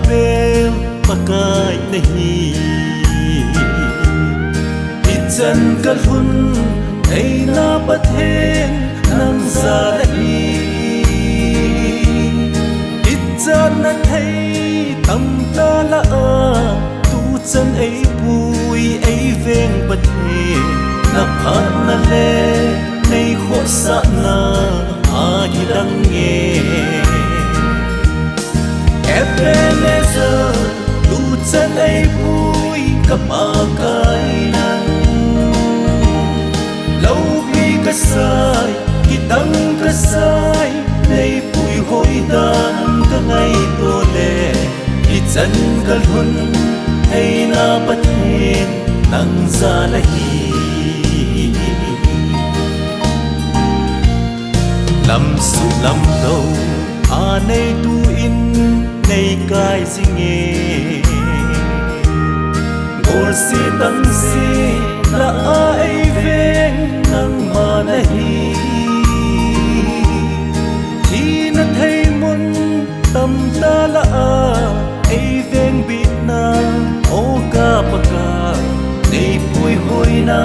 Bel pakai nahi Ijan kalhun ay napathen nang zalahi Ijan na thay tam ta laa tu chân ay bùi ay veng pathe na phan na le nay kho sa na agi dang nghe Ebenezer, tu chân ay bùi kapakai nang Lâu bi kasay, kitang kasay Nay bùi hoi dan ka ngay tole Ijan kalhun ay napathin nang zalahi Lam su lam đâu anay tuin nay kai zinge Ngor si tang si la ai veng nang manahi Thi na thay mun tam ta la ai veng bit na o ka paka nay pui hoi na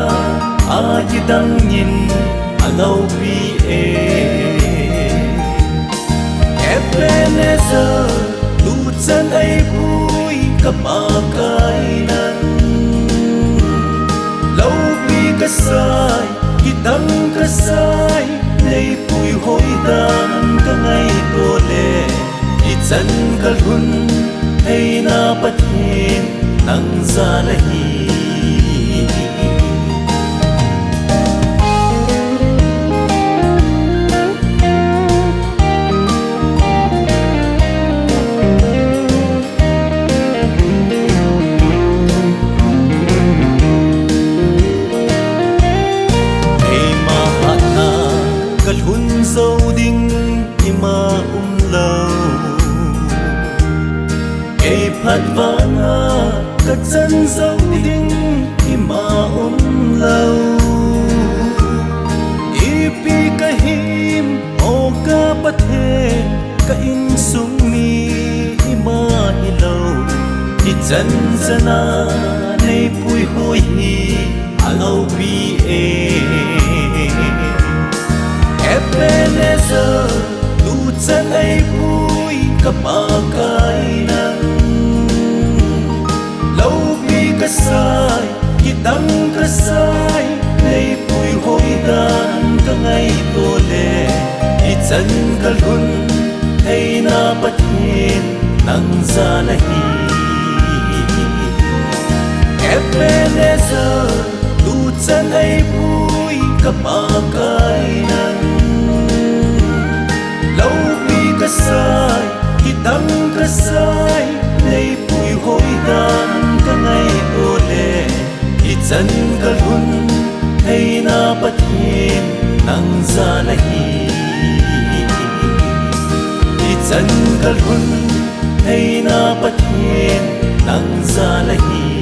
a dang yin alau bi Ebenezer, tu chân ay bùi kapakai nang Lâu bi kasay, kitang kasay Nay bùi hoi dan ka ngay tole Ijan kalhun ay napathin nang zalahi Kalhun dâu đinh ima lâu Kê phát vana các chân dâu đinh ima lâu Ipi kahim o ka pathe ka in sung mi ima lâu Ijan jana nay pui hoi hi alau bi Ebenezer, tu chân ay bùi kapakai nang Lâu bi kasay, kitang kasay Nay bùi hoi dan ka ngay tole Ijan kalhun ay napathin nang zalahi Ebenezer, tu chân ay bùi kapakai nang Lâu bi kasay, kitang kasay Nay bùi hoi dan ka ngay tole Ijan kalhun ay napathin nang zalahi Ijan kalhun ay napathin nang zalahi